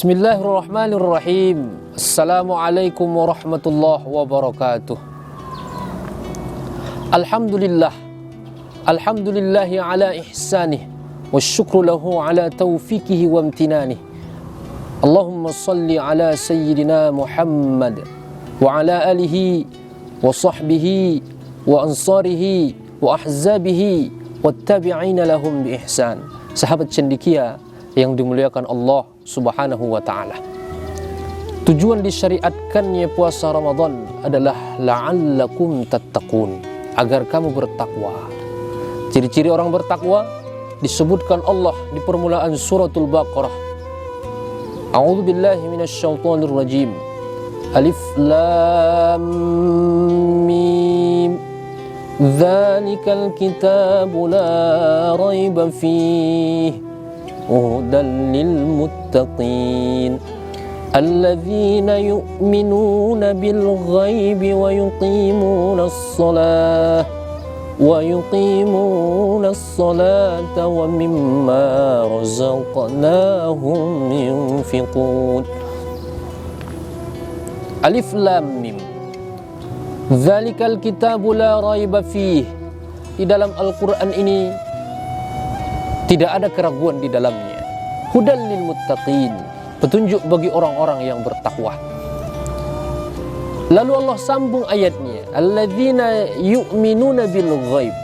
Bismillahirrahmanirrahim. Assalamualaikum warahmatullahi wabarakatuh. Alhamdulillahi ala ihsanih wasyukru lahu ala taufiqihi wa amtinanih. Allahumma salli ala sayyidina Muhammad wa ala alihi wa sahbihi wa ansarihi wa ahzabihi wattabi'ina lahum bi ihsan. Sahabat cendekia yang dimuliakan Allah Subhanahu wa ta'ala, tujuan disyariatkannya puasa Ramadan adalah la'allakum tattaqun, agar kamu bertakwa. Ciri-ciri orang bertakwa disebutkan Allah di permulaan suratul Baqarah. A'udzu billahi minasyaitonir rajim. Alif lam mim. Dzalikal kitabu la raiba fihi hudan lil muttaqin alladzina yu'minuna bil ghaibi wa yuqimuna as-salata wa mimma razaqnahum yunfiqun. Alif lam mim. Dzalikal kitabu la raiba fihi. Di dalam Al-Qur'an ini tidak ada keraguan di dalamnya. Hudan lil muttaqin, petunjuk bagi orang-orang yang bertakwa. Lalu Allah sambung ayatnya, alladzina yu'minuna bil ghaib,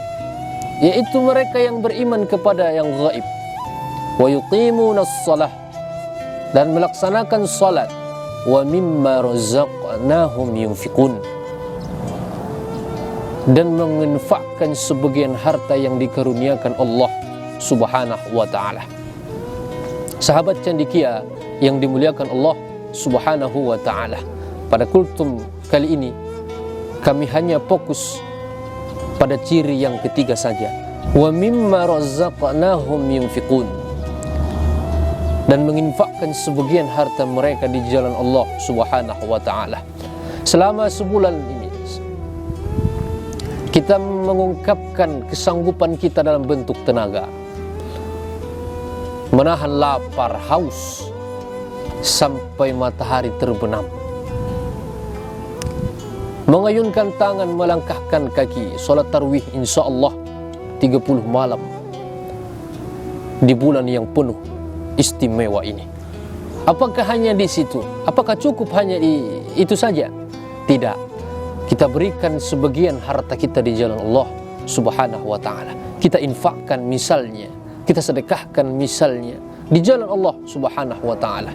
yaitu mereka yang beriman kepada yang gaib. Wa yuqimunas shalah, dan melaksanakan salat. Wa mimma razaqnahum yunfiqun, dan menginfakkan sebagian harta yang dikaruniakan Allah Subhanahu wa ta'ala. Sahabat cendekia yang dimuliakan Allah Subhanahu wa ta'ala, pada kultum kali ini kami hanya fokus pada ciri yang ketiga saja. Wa mimma razaqnahum yunfiqun, dan menginfakkan sebagian harta mereka di jalan Allah Subhanahu wa ta'ala. Selama sebulan ini kita mengungkapkan kesanggupan kita dalam bentuk tenaga, menahan lapar haus sampai matahari terbenam, mengayunkan tangan, melangkahkan kaki, sholat tarawih insyaallah 30 malam di bulan yang penuh istimewa ini. Apakah hanya di situ? Apakah cukup hanya itu saja? Tidak. Kita berikan sebagian harta kita di jalan Allah Subhanahu wa ta'ala. Kita infakkan misalnya, kita sedekahkan misalnya di jalan Allah Subhanahu wa ta'ala.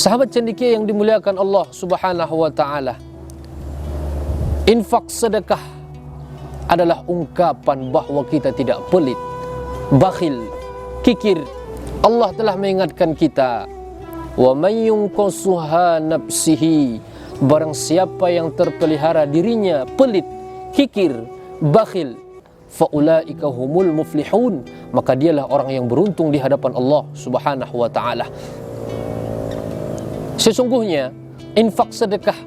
Sahabat cendekia yang dimuliakan Allah Subhanahu wa ta'ala, infak sedekah adalah ungkapan bahwa kita tidak pelit, bakhil, kikir. Allah telah mengingatkan kita, wa may yunqasuha nafsihi, barang siapa yang terpelihara dirinya pelit, kikir, bakhil, faulaika humul muflihun, maka dialah orang yang beruntung di hadapan Allah Subhanahu wa ta'ala. Sesungguhnya infak sedekah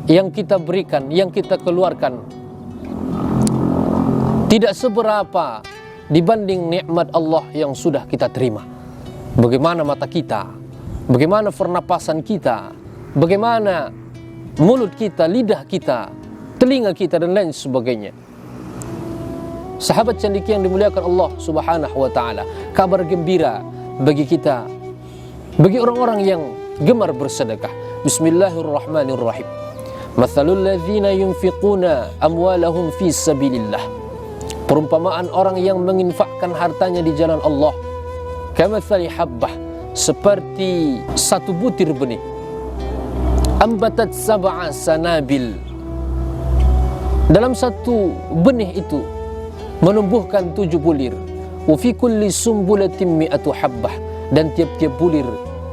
yang kita berikan, yang kita keluarkan, tidak seberapa dibanding nikmat Allah yang sudah kita terima. Bagaimana mata kita, bagaimana pernapasan kita, bagaimana mulut kita, lidah kita, telinga kita, dan lain sebagainya. Sahabat cendekia yang dimuliakan Allah Subhanahu wa ta'ala, kabar gembira bagi kita, bagi orang-orang yang gemar bersedekah. Bismillahirrahmanirrahim. Mathalul ladzina yunfiquna amwalahum fi sabilillah, perumpamaan orang yang menginfakkan hartanya di jalan Allah, kamathali habbah, seperti satu butir benih, ambatat sab'a sanabil, dalam satu benih itu menumbuhkan 7 bulir. Wa fi kulli sumbulatin mi'atu habbah, dan tiap-tiap bulir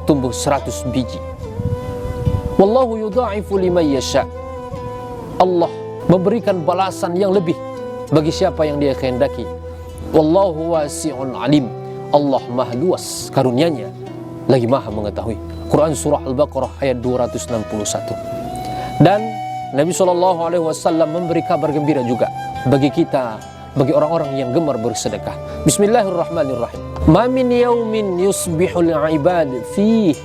tumbuh 100 biji. Wallahu yudha'ifu liman yasha, Allah memberikan balasan yang lebih bagi siapa yang Dia kehendaki. Wallahu wasi'un alim, Allah maha luas karunia-Nya, lagi maha mengetahui. Quran surah Al-Baqarah ayat 261. Dan Nabi SAW memberi kabar gembira juga bagi kita, bagi orang-orang yang gemar bersedekah. Bismillahirrahmanirrahim. Ma min yaumin yusbihul ibad fih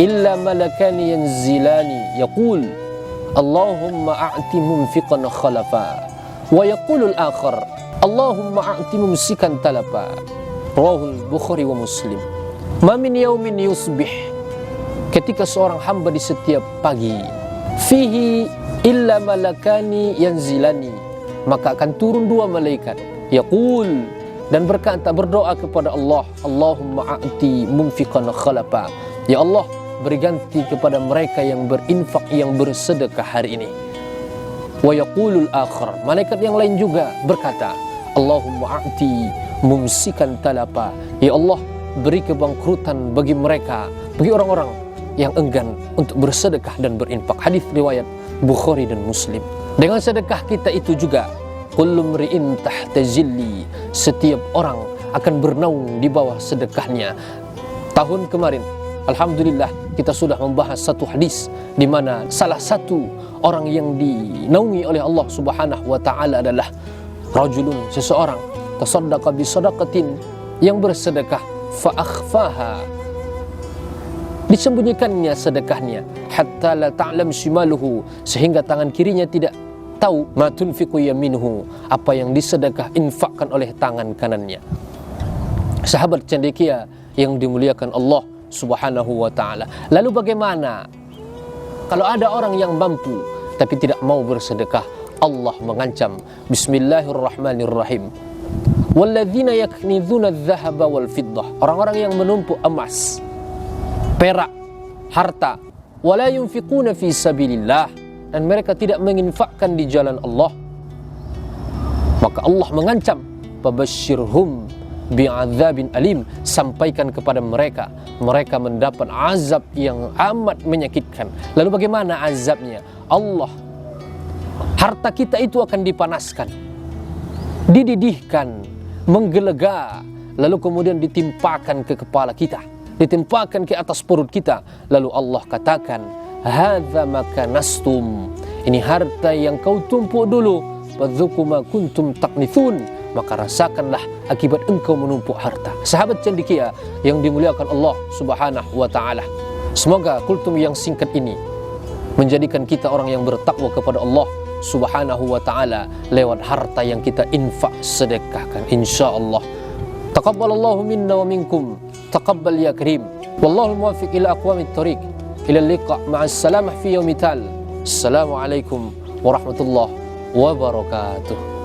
illa malakani yanzilani yaqul Allahumma a'ti mumfiqan khalafa wa yaqulul akhar Allahumma a'ti mumsikan talafa. Rawahul Bukhari wa Muslim. Ma min yaumin yusbih, ketika seorang hamba di setiap pagi, fihi illa malakani yanzilani, maka akan turun dua malaikat, yaqul, dan berkata, berdoa kepada Allah, Allahumma a'ti mumfiqan khalafa, ya Allah, beri ganti kepada mereka yang berinfak, yang bersedekah hari ini. Wa yaqulul akhar, malaikat yang lain juga berkata, Allahumma a'ti mumsikan talafa, ya Allah, beri kebangkrutan bagi mereka, bagi orang-orang yang enggan untuk bersedekah dan berinfak. Hadis riwayat Bukhari dan Muslim. Dengan sedekah kita itu juga, kullu mri'in tahta zilli, setiap orang akan bernaung di bawah sedekahnya. Tahun kemarin, alhamdulillah, kita sudah membahas satu hadis di mana salah satu orang yang dinaungi oleh Allah Subhanahu wa taala adalah rajulun, seseorang, tasaddaqa bi sadaqatin, yang bersedekah, fa akhfaha, disembunyikannya sedekahnya, hatta la ta'lam shimaluhu, sehingga tangan kirinya tidak tahu, ma tunfiqu yaminuhu, apa yang disedekah infakkan oleh tangan kanannya. Sahabat cendekia yang dimuliakan Allah Subhanahu wa taala. Lalu bagaimana kalau ada orang yang mampu tapi tidak mau bersedekah? Allah mengancam, bismillahirrahmanirrahim, walladzina yaknizuna adh-dhahaba wal fiddah, orang-orang yang menumpuk emas, perak, harta, wala yunfiquna fi sabilillah, dan mereka tidak menginfakkan di jalan Allah, maka Allah mengancam, fabashshirhum bi'adzabin alim, sampaikan kepada mereka, mereka mendapat azab yang amat menyakitkan. Lalu bagaimana azabnya? Allah, harta kita itu akan dipanaskan, dididihkan, menggelega, lalu kemudian ditimpakan ke kepala kita, ditimpakan ke atas perut kita. Lalu Allah katakan, hadza ma kanastum, ini harta yang kau tumpuk dulu, fadzuqu ma kuntum taknithun, maka rasakanlah akibat engkau menumpuk harta. Sahabat cendekia yang dimuliakan Allah Subhanahu wa taala, semoga kultum yang singkat ini menjadikan kita orang yang bertakwa kepada Allah Subhanahu wa taala lewat harta yang kita infak sedekahkan, insyaallah. Taqabbalallahu minna wa minkum, taqabbal ya karim. Wallahu muwaffiq ila aqwamit thoriq. Ila liqa ma'as salamah fi yaumital. Assalamualaikum warahmatullahi wabarakatuh.